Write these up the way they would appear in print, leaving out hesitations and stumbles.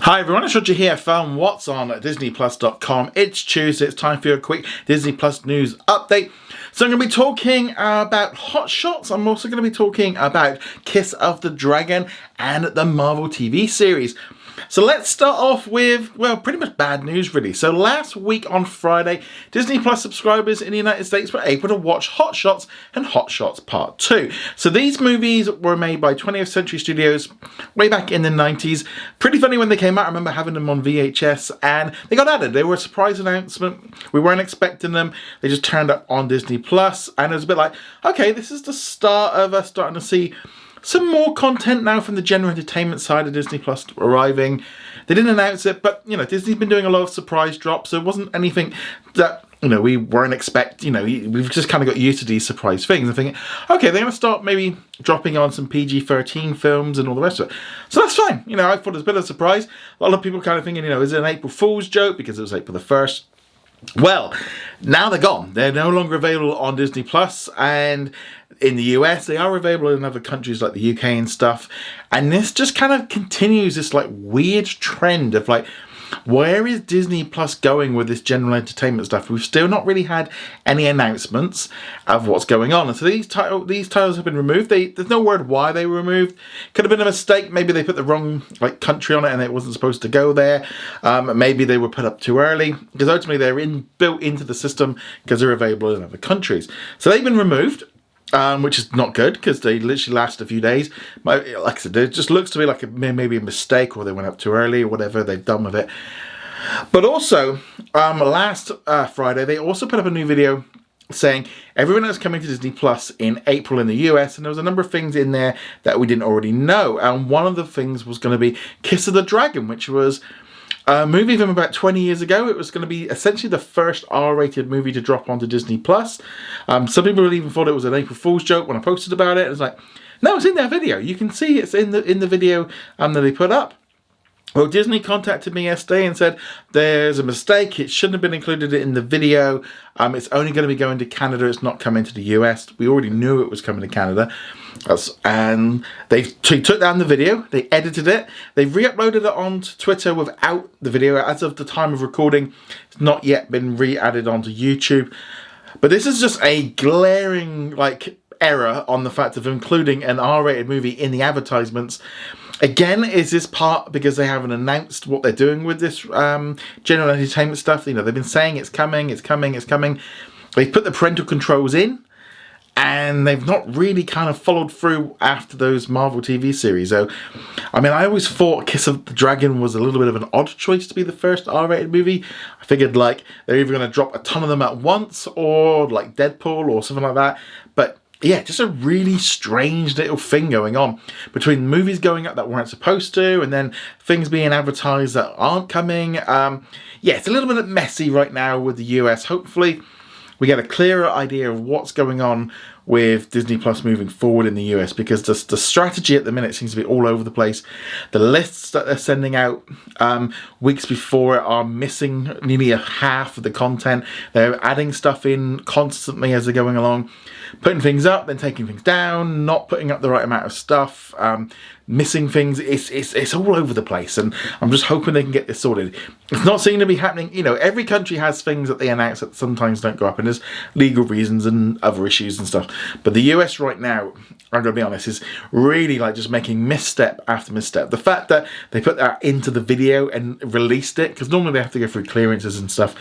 Hi everyone, it's Roger here from What's on DisneyPlus.com. It's Tuesday, it's time for your quick Disney Plus news update. So I'm going to be talking about Hot Shots. I'm also going to be talking about Kiss of the Dragon and the Marvel TV series. So let's start off with, well, pretty much bad news really. So last week on Friday, Disney Plus subscribers in the United States were able to watch Hot Shots and Hot Shots Part 2. So these movies were made by 20th Century Studios way back in the 90s. Pretty funny when they came out. I remember having them on VHS and they got added. They were a surprise announcement. We weren't expecting them. They just turned up on Disney Plus and it was a bit like, okay, this is the start of us starting to see some more content now from the general entertainment side of Disney Plus arriving. They didn't announce it, but, you know, Disney's been doing a lot of surprise drops, so it wasn't anything that, you know, we weren't expecting. You know, we've just kind of got used to these surprise things and thinking, okay, they're going to start maybe dropping on some PG-13 films and all the rest of it. So that's fine. You know, I thought it was a bit of a surprise. A lot of people kind of thinking, you know, is it an April Fool's joke because it was April the 1st? Well, now they're gone. They're no longer available on Disney Plus, and in the US they are available in other countries like the UK and stuff. And this just kind of continues this like weird trend of like, where is Disney Plus going with this general entertainment stuff? We've still not really had any announcements of what's going on. And so these titles have been removed. There's no word why they were removed. Could have been a mistake. Maybe they put the wrong like country on it and it wasn't supposed to go there. Maybe they were put up too early because ultimately they're built into the system because they're available in other countries. So they've been removed. Which is not good because they literally last a few days. Like I said, it just looks to me like maybe a mistake or they went up too early or whatever they've done with it. But also, last Friday, they also put up a new video saying everyone that's coming to Disney Plus in April in the US, and there was a number of things in there that we didn't already know. And one of the things was going to be Kiss of the Dragon, which was a movie from about 20 years ago. It was going to be essentially the first R-rated movie to drop onto Disney Plus. Some people even thought it was an April Fool's joke when I posted about it. It was like, no, it's in their video. You can see it's in the video that they put up. Well, Disney contacted me yesterday and said there's a mistake. It shouldn't have been included in the video. It's only going to be going to Canada. It's not coming to the US. We already knew it was coming to Canada. And they took down the video. They edited it. They've re-uploaded it onto Twitter without the video. As of the time of recording, it's not yet been re-added onto YouTube. But this is just a glaring error on the fact of including an R-rated movie in the advertisements. Again, is this part because they haven't announced what they're doing with this general entertainment stuff? You know, they've been saying it's coming, it's coming, it's coming. They've put the parental controls in, and they've not really kind of followed through after those Marvel TV series. So, I mean, I always thought Kiss of the Dragon was a little bit of an odd choice to be the first R-rated movie. I figured like they're either going to drop a ton of them at once or like Deadpool or something like that. But yeah, just a really strange little thing going on between movies going up that weren't supposed to and then things being advertised that aren't coming. Yeah, it's a little bit messy right now with the US. Hopefully we get a clearer idea of what's going on with Disney Plus moving forward in the US, because the strategy at the minute seems to be all over the place. The lists that they're sending out weeks before it are missing nearly a half of the content. They're adding stuff in constantly as they're going along, putting things up, then taking things down, not putting up the right amount of stuff, missing things. It's all over the place, and I'm just hoping they can get this sorted. It's not seeming to be happening. You know, every country has things that they announce that sometimes don't go up, and there's legal reasons and other issues and stuff. But the US right now, I'm going to be honest, is really like just making misstep after misstep. The fact that they put that into the video and released it, because normally they have to go through clearances and stuff,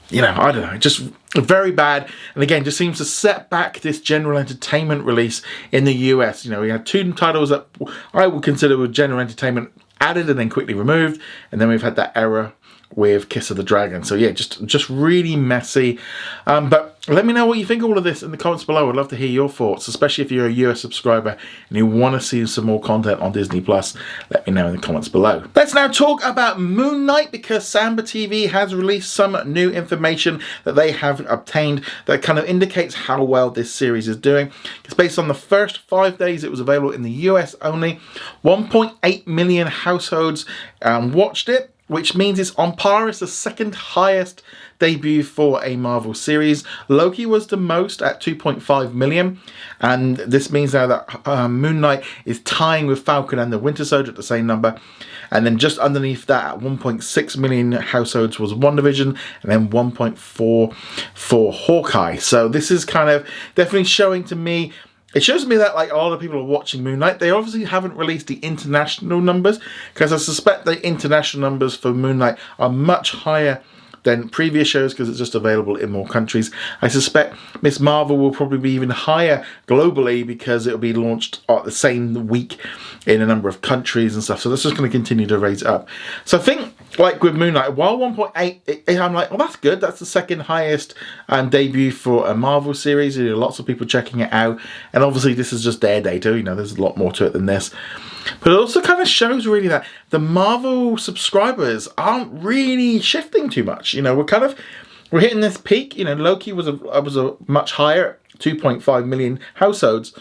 you know, I don't know, just very bad. And again, just seems to set back this general entertainment release in the US. You know, we had two titles that I would consider were general entertainment added and then quickly removed. And then we've had that error with Kiss of the Dragon. So yeah, just really messy. But let me know what you think of all of this in the comments below. I'd love to hear your thoughts, especially if you're a US subscriber and you want to see some more content on Disney Plus. Let me know in the comments below. Let's now talk about Moon Knight, because Samba TV has released some new information that they have obtained that kind of indicates how well this series is doing. It's based on the first 5 days it was available in the US only. 1.8 million households watched it. which means it's on par as the second highest debut for a Marvel series. Loki was the most at 2.5 million, and this means now that Moon Knight is tying with Falcon and the Winter Soldier at the same number. And then just underneath that, at 1.6 million households was WandaVision, and then 1.4 for Hawkeye. So this is kind of definitely showing to me, it shows me that like a lot of people are watching Moon Knight. They obviously haven't released the international numbers, because I suspect the international numbers for Moon Knight are much higher than previous shows because it's just available in more countries. I suspect Miss Marvel will probably be even higher globally because it'll be launched at the same week in a number of countries and stuff. So that's just going to continue to raise it up. So I think, like with Moon Knight, while 1.8, I'm like, well, that's good. That's the second highest debut for a Marvel series. You know, lots of people checking it out. And obviously this is just their data. You know, there's a lot more to it than this. But it also kind of shows really that the Marvel subscribers aren't really shifting too much. You know, we're hitting this peak. You know, Loki was a much higher, 2.5 million households.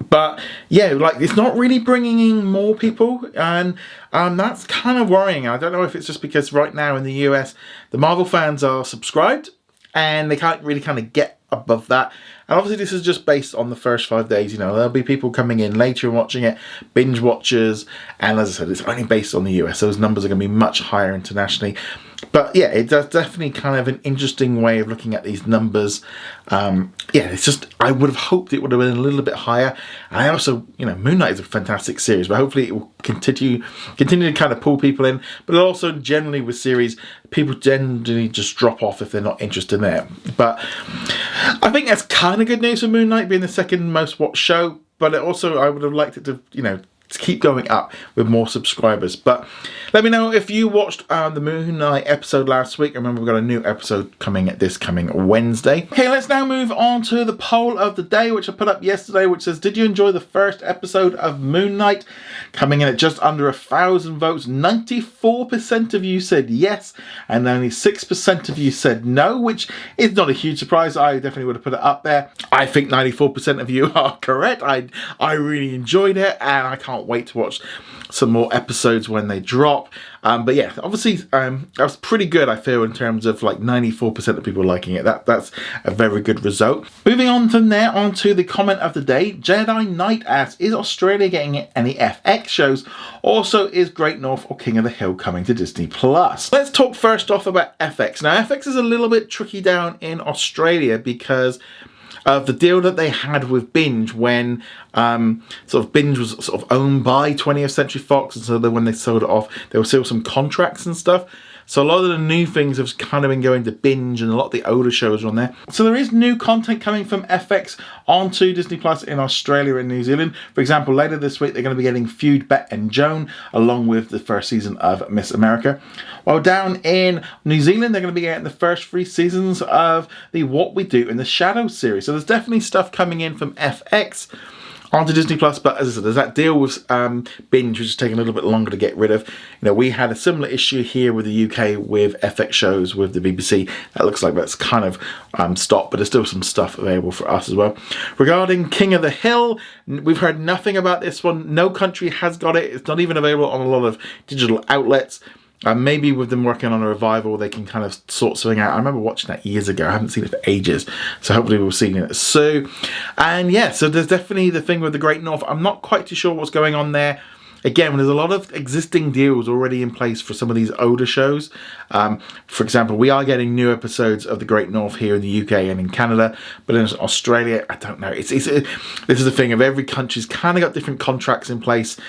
But yeah, like it's not really bringing in more people, and that's kind of worrying. I don't know if it's just because right now in the US, the Marvel fans are subscribed and they can't really kind of get above that. And obviously this is just based on the first 5 days. You know, there'll be people coming in later and watching it, binge watchers, and as I said, it's only based on the US, so those numbers are going to be much higher internationally. But yeah, it does definitely kind of an interesting way of looking at these numbers. Yeah, it's just, I would have hoped it would have been a little bit higher. And I also, you know, Moon Knight is a fantastic series, but hopefully it will continue to kind of pull people in. But also generally with series, people generally just drop off if they're not interested in it. But I think that's kind of good news for Moon Knight being the second most watched show. But it also, I would have liked it to, you know, to keep going up with more subscribers. But let me know if you watched the Moon Knight episode last week. Remember, we've got a new episode coming this coming Wednesday. Okay, let's now move on to the poll of the day, which I put up yesterday, which says, did you enjoy the first episode of Moon Knight? Coming in at just under 1,000 votes. 94% of you said yes, and only 6% of you said no, which is not a huge surprise. I definitely would have put it up there. I think 94% of you are correct. I really enjoyed it, and I can't wait to watch some more episodes when they drop. But yeah, obviously that was pretty good, I feel, in terms of like 94% of people liking it. That's a very good result. Moving on from there, on to the comment of the day. Jedi Knight asks, is Australia getting any FX shows? Also, is Great North or King of the Hill coming to Disney Plus? Let's talk first off about FX. Now, FX is a little bit tricky down in Australia because of the deal that they had with Binge when sort of Binge was sort of owned by 20th Century Fox, and so then when they sold it off, there were still some contracts and stuff. So a lot of the new things have kind of been going to Binge, and a lot of the older shows are on there. So there is new content coming from FX onto Disney Plus in Australia and New Zealand. For example, later this week, they're going to be getting Feud, Bet and Joan, along with the first season of Miss America. While down in New Zealand, they're going to be getting the first 3 seasons of the What We Do in the Shadows series. So there's definitely stuff coming in from FX onto Disney Plus, but as I said, there's that deal with Binge, which is taking a little bit longer to get rid of. You know, we had a similar issue here with the UK with FX shows with the BBC. That looks like that's kind of stopped, but there's still some stuff available for us as well. Regarding King of the Hill, we've heard nothing about this one. No country has got it. It's not even available on a lot of digital outlets. Maybe with them working on a revival, they can kind of sort something out. I remember watching that years ago. I haven't seen it for ages. So hopefully we'll see it soon. And yeah, so there's definitely the thing with the Great North. I'm not quite too sure what's going on there. Again, there's a lot of existing deals already in place for some of these older shows. For example, we are getting new episodes of The Great North here in the UK and in Canada, but in Australia, I don't know. This is the thing of every country's kind of got different contracts in place.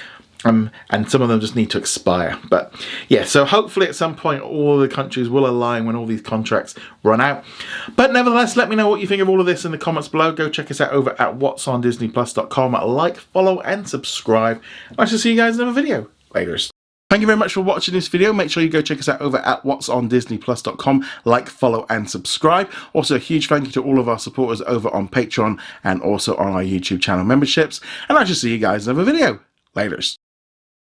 And some of them just need to expire. But yeah, so hopefully at some point all the countries will align when all these contracts run out. But nevertheless, let me know what you think of all of this in the comments below. Go check us out over at whatsondisneyplus.com. Like, follow and subscribe. I shall see you guys in another video. Laters. Thank you very much for watching this video. Make sure you go check us out over at whatsondisneyplus.com. Like, follow and subscribe. Also a huge thank you to all of our supporters over on Patreon and also on our YouTube channel memberships. And I shall see you guys in another video. Laters.